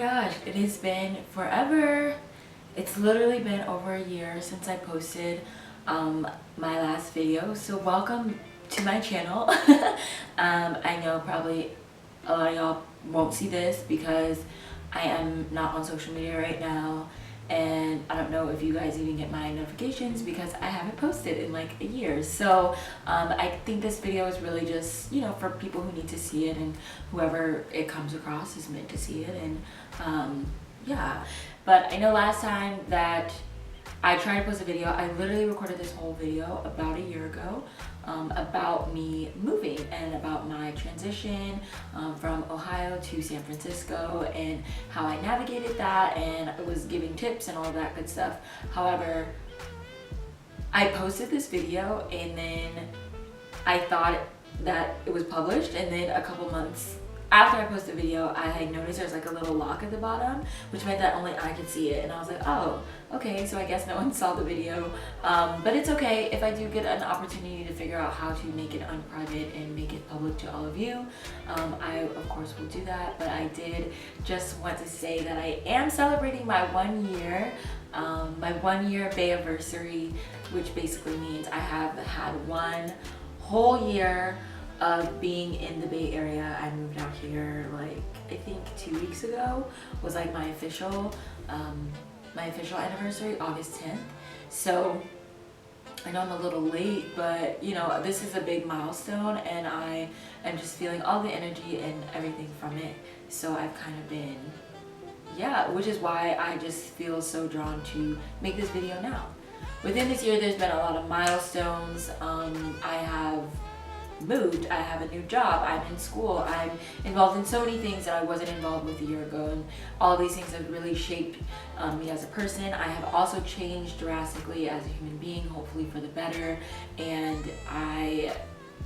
gosh, it has been forever. It's literally been over a year since I posted my last video. So welcome to my channel. I know probably a lot of y'all won't see this because I am not on social media right now. And I don't know if you guys even get my notifications because I haven't posted in like a year. So I think this video is really just, you know, for people who need to see it, and whoever it comes across is meant to see it. And yeah, but I know last time that I tried to post a video, I literally recorded this whole video about a year ago about me moving and about my transition from Ohio to San Francisco and how I navigated that, and I was giving tips and all that good stuff. However, I posted this video and then I thought that it was published, and then a couple months after I posted the video, I had noticed there's like a little lock at the bottom, which meant that only I could see it. And I was like, oh, okay, so I guess no one saw the video. But it's okay if I do get an opportunity to figure out how to make it unprivate and make it public to all of you. I, of course, will do that. But I did just want to say that I am celebrating my 1 year, my 1 year Bayiversary, which basically means I have had 1 whole year of being in the Bay Area. I moved out here like I think 2 weeks ago was like my official anniversary, August 10th. So I know I'm a little late, but you know, this is a big milestone and I am just feeling all the energy and everything from it. So I've kind of been, yeah, which is why I just feel so drawn to make this video now. Within this year there's been a lot of milestones. I have moved, I have a new job, I'm in school, I'm involved in so many things that I wasn't involved with a year ago, and all these things have really shaped me as a person. I have also changed drastically as a human being, hopefully for the better, and I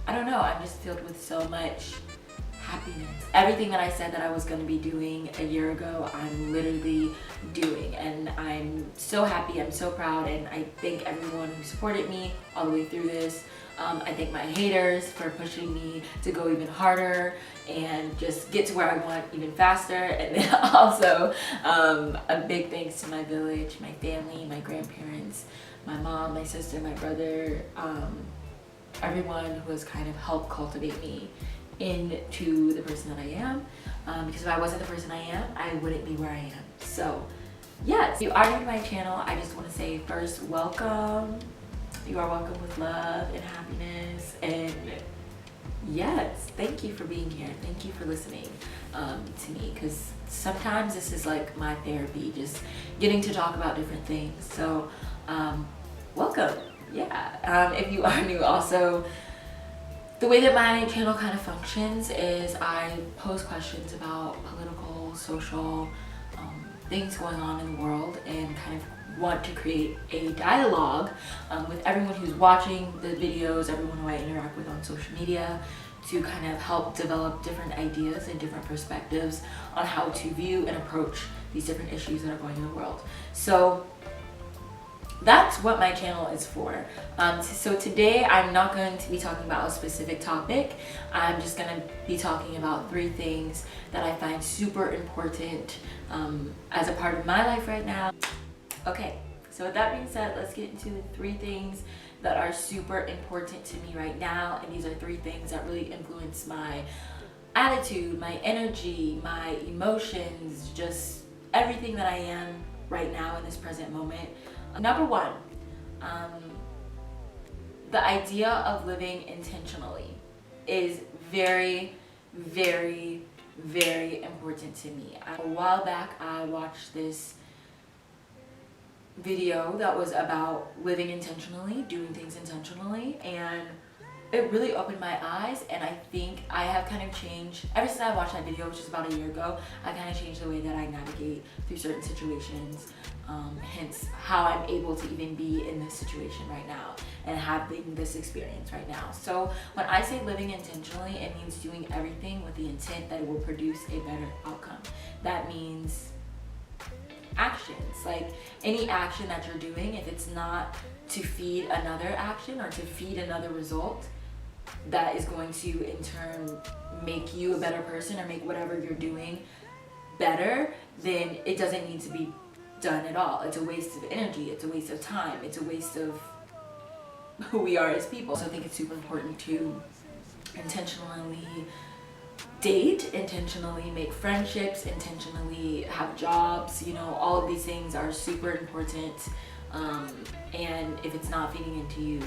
don't know, I'm just filled with so much happiness. Everything that I said that I was going to be doing a year ago, I'm literally doing, and I'm so happy, I'm so proud, and I thank everyone who supported me all the way through this. I thank my haters for pushing me to go even harder and just get to where I want even faster. And then also a big thanks to my village, my family, my grandparents, my mom, my sister, my brother, everyone who has kind of helped cultivate me into the person that I am. Because if I wasn't the person I am, I wouldn't be where I am. So yes, if you are new to my channel, I just want to say first, welcome. You are welcome with love and happiness, and yes, thank you for being here. Thank you for listening to me, because sometimes this is like my therapy, just getting to talk about different things. So welcome. Yeah. If you are new, also the way that my channel kind of functions is I pose questions about political, social things going on in the world, and kind of want to create a dialogue with everyone who's watching the videos, everyone who I interact with on social media, to kind of help develop different ideas and different perspectives on how to view and approach these different issues that are going in the world. So that's what my channel is for. So today I'm not going to be talking about a specific topic. I'm just going to be talking about 3 things that I find super important as a part of my life right now. Okay, so with that being said, let's get into the 3 things that are super important to me right now. And these are 3 things that really influence my attitude, my energy, my emotions, just everything that I am right now in this present moment. Number 1, the idea of living intentionally is very, very, very important to me. A while back, I watched this video that was about living intentionally, doing things intentionally, and it really opened my eyes. And I think I have kind of changed ever since I watched that video, which is about a year ago. I kind of changed the way that I navigate through certain situations, hence how I'm able to even be in this situation right now and having this experience right now. So when I say living intentionally, it means doing everything with the intent that it will produce a better outcome. That means actions, like any action that you're doing, if it's not to feed another action or to feed another result that is going to in turn make you a better person or make whatever you're doing better, then it doesn't need to be done at all. It's a waste of energy, it's a waste of time, it's a waste of who we are as people. So I think it's super important to intentionally date, intentionally make friendships, intentionally have jobs. You know, all of these things are super important. And if it's not feeding into you,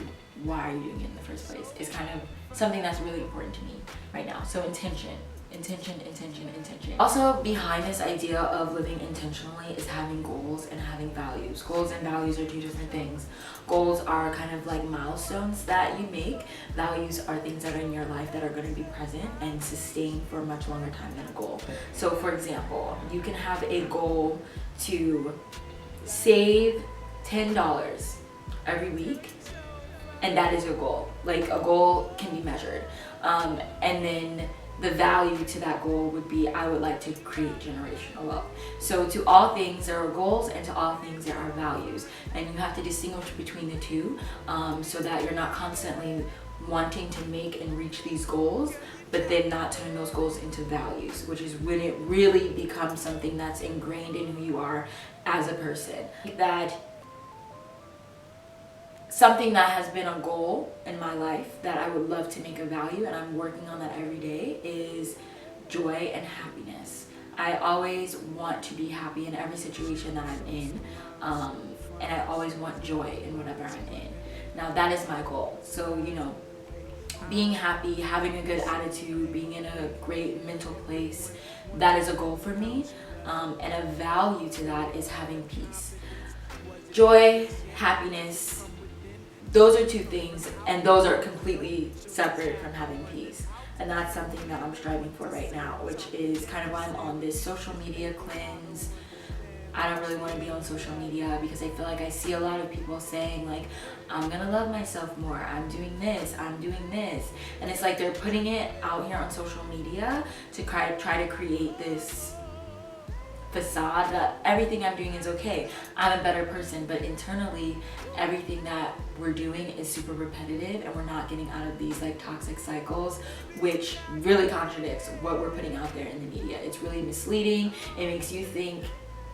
why are you doing it in the first place? It's kind of something that's really important to me right now. So intention. Also, behind this idea of living intentionally is having goals and having values. Goals and values are two different things. Goals are kind of like milestones that you make. Values are things that are in your life that are going to be present and sustain for a much longer time than a goal. So for example, you can have a goal to save $10 every week, and that is your goal. Like, a goal can be measured, and then the value to that goal would be, I would like to create generational wealth. So to all things there are goals, and to all things there are values, and you have to distinguish between the two, so that you're not constantly wanting to make and reach these goals but then not turn those goals into values, which is when it really becomes something that's ingrained in who you are as a person. That something that has been a goal in my life that I would love to make a value, and I'm working on that every day, is joy and happiness. I always want to be happy in every situation that I'm in, and I always want joy in whatever I'm in. Now that is my goal. So, you know, being happy, having a good attitude, being in a great mental place, that is a goal for me, and a value to that is having peace. Joy, happiness, those are two things, and those are completely separate from having peace. And that's something that I'm striving for right now, which is kind of why I'm on this social media cleanse. I don't really want to be on social media because I feel like I see a lot of people saying like, I'm gonna love myself more, I'm doing this, and it's like they're putting it out here on social media to try to create this facade that everything I'm doing is okay, I'm a better person, but internally everything that we're doing is super repetitive, and we're not getting out of these like toxic cycles, which really contradicts what we're putting out there in the media. It's really misleading. It makes you think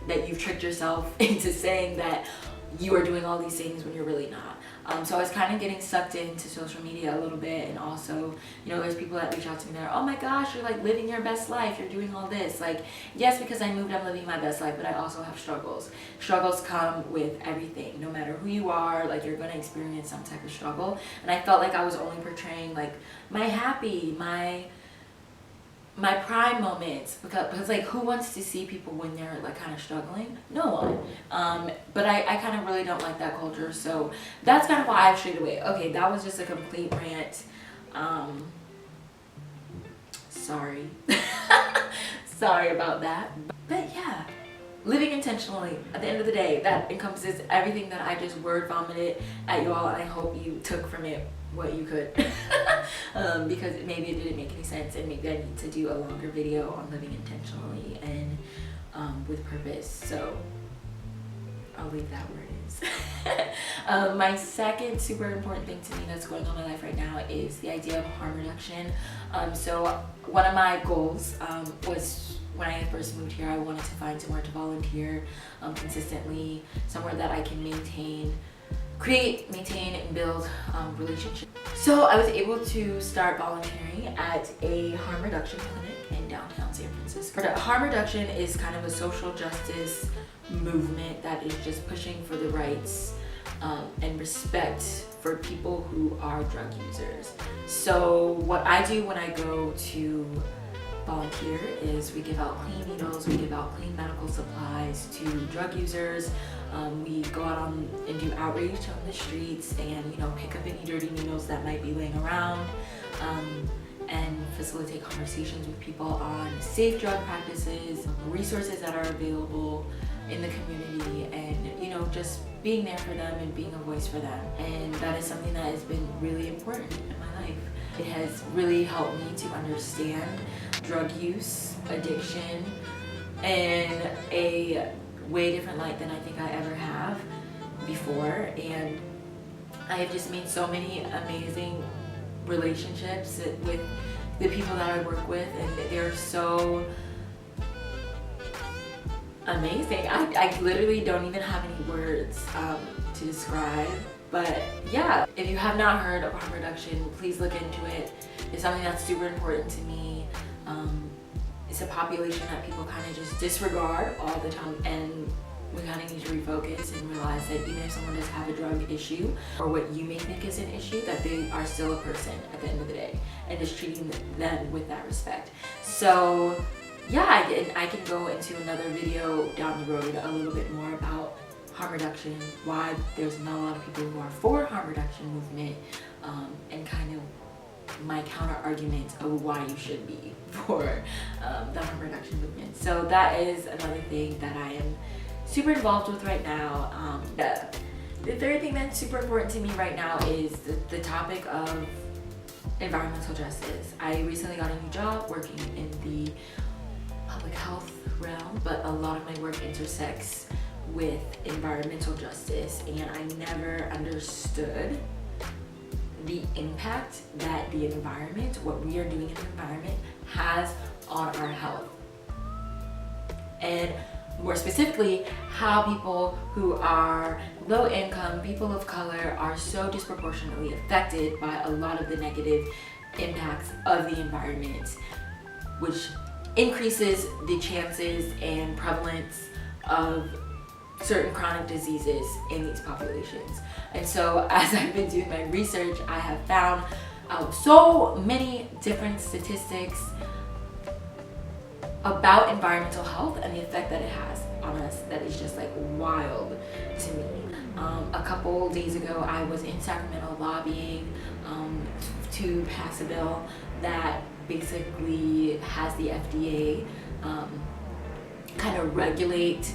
that you've tricked yourself into saying that you are doing all these things when you're really not. So I was kind of getting sucked into social media a little bit, and also, you know, there's people that reach out to me that are, oh my gosh, you're like living your best life, you're doing all this. Like, yes, because I moved, I'm living my best life, but I also have struggles. Struggles come with everything. No matter who you are, like, you're gonna experience some type of struggle. And I felt like I was only portraying like my happy, my prime moments, because like, who wants to see people when they're like kind of struggling? No one. But I kind of really don't like that culture, so that's kind of why I've strayed away. Okay, that was just a complete rant. Sorry. Sorry about that. But yeah, living intentionally, at the end of the day, that encompasses everything that I just word vomited at you all, and I hope you took from it what you could. Because maybe it didn't make any sense, and maybe I need to do a longer video on living intentionally and with purpose, so I'll leave that where it is. My second super important thing to me that's going on in my life right now is the idea of harm reduction. So one of my goals was, when I first moved here, I wanted to find somewhere to volunteer consistently, somewhere that I can maintain, and build relationships. So I was able to start volunteering at a harm reduction clinic in downtown San Francisco. Harm reduction is kind of a social justice movement that is just pushing for the rights and respect for people who are drug users. So what I do when I go to volunteer is we give out clean needles, we give out clean medical supplies to drug users. We go out and do outreach on the streets, and, you know, pick up any dirty needles that might be laying around, and facilitate conversations with people on safe drug practices, resources that are available in the community, and, you know, just being there for them and being a voice for them. And that is something that has been really important in my life. It has really helped me to understand drug use, addiction, in a way different light than I think I ever have before. And I have just made so many amazing relationships with the people that I work with, and they're so amazing. I literally don't even have any words to describe. But yeah, if you have not heard of harm reduction, please look into it. It's something that's super important to me. It's a population that people kind of just disregard all the time, and we kind of need to refocus and realize that even if someone does have a drug issue or what you may think is an issue, that they are still a person at the end of the day, and just treating them with that respect. So yeah, I can go into another video down the road a little bit more about harm reduction, why there's not a lot of people who are for harm reduction movement, and kind of my counter argument of why you should be for the harm reduction movement. So that is another thing that I am super involved with right now. The third thing that's super important to me right now is the topic of environmental justice. I recently got a new job working in the public health realm, but a lot of my work intersects with environmental justice, and I never understood the impact that the environment, what we are doing in the environment, has on our health. And more specifically, how people who are low income, people of color, are so disproportionately affected by a lot of the negative impacts of the environment, which increases the chances and prevalence of certain chronic diseases in these populations. And so as I've been doing my research, I have found so many different statistics about environmental health and the effect that it has on us that is just like wild to me. A couple days ago, I was in Sacramento lobbying to pass a bill that basically has the FDA kind of regulate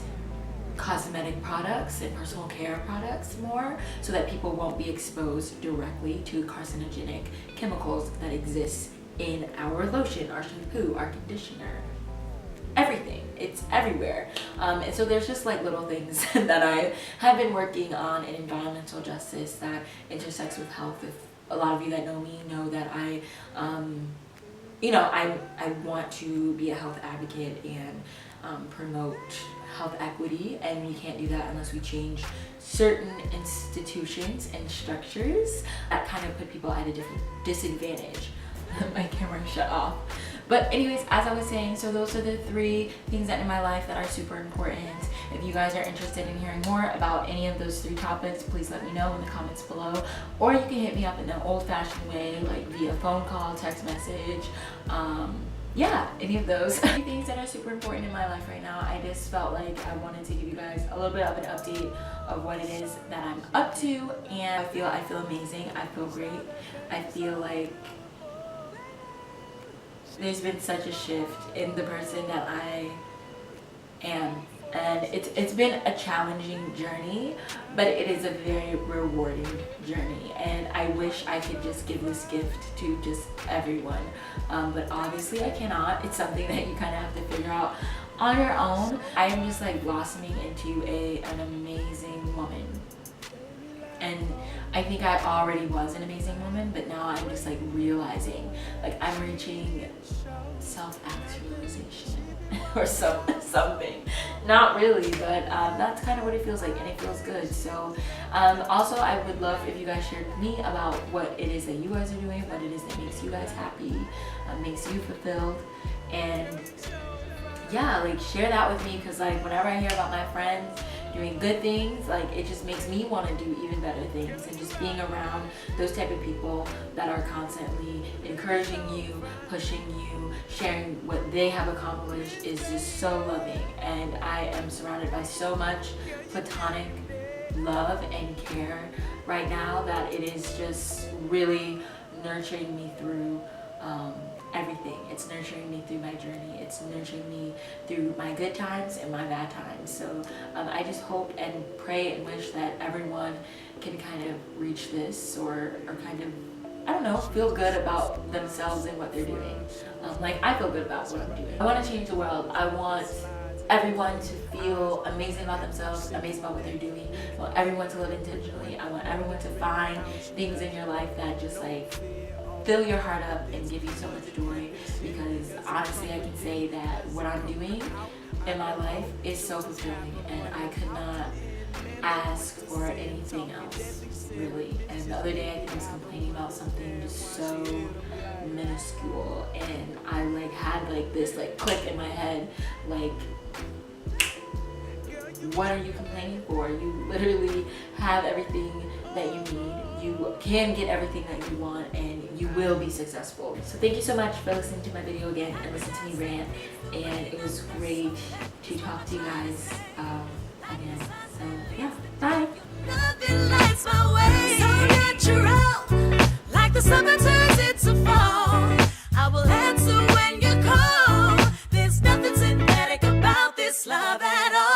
cosmetic products and personal care products more, so that people won't be exposed directly to carcinogenic chemicals that exist in our lotion, our shampoo, our conditioner, everything. It's everywhere. And so there's just like little things that I have been working on in environmental justice that intersects with health. If a lot of you that know me know that I want to be a health advocate and promote health equity, and we can't do that unless we change certain institutions and structures that kind of put people at a different disadvantage. My camera shut off. But anyways, as I was saying, so those are the three things that in my life that are super important. If you guys are interested in hearing more about any of those three topics, please let me know in the comments below, or you can hit me up in the old-fashioned way, like via phone call, text message, yeah, any of those things that are super important in my life right now. I just felt like I wanted to give you guys a little bit of an update of what it is that I'm up to, and I feel amazing. I feel great. I feel like there's been such a shift in the person that I am, and it's been a challenging journey, but it is a very rewarding journey, and I wish I could just give this gift to just everyone, but obviously I cannot. It's something that you kind of have to figure out on your own. I am just like blossoming into an amazing woman, and I think I already was an amazing woman, but now I'm just like realizing like I'm reaching self-actualization or something. Not really, but that's kind of what it feels like, and it feels good. So also I would love if you guys shared with me about what it is that you guys are doing, what it is that makes you guys happy, makes you fulfilled, and yeah, like share that with me, because like whenever I hear about my friends doing good things, like it just makes me want to do even better things, and just being around those type of people that are constantly encouraging you, pushing you, sharing what they have accomplished is just so loving. And I am surrounded by so much platonic love and care right now that it is just really nurturing me through everything. It's nurturing me through my journey. It's nurturing me through my good times and my bad times. So I just hope and pray and wish that everyone can kind of reach this, or kind of, I don't know, feel good about themselves and what they're doing. Like I feel good about what I'm doing. I want to change the world. I want everyone to feel amazing about themselves, amazing about what they're doing. I want everyone to live intentionally. I want everyone to find things in your life that just like fill your heart up and give you so much joy, because honestly I can say that what I'm doing in my life is so fulfilling, and I could not ask for anything else, really. And the other day I think I was complaining about something just so minuscule, and I like had like this like click in my head, like, what are you complaining for? You literally have everything that you need. You can get everything that you want, and you will be successful. So thank you so much for listening to my video again and listening to me rant. And it was great to talk to you guys again. So yeah, bye. Nothing lights my way, so natural, like the summer turns into fall. I will answer when you call. There's nothing synthetic about this love at all.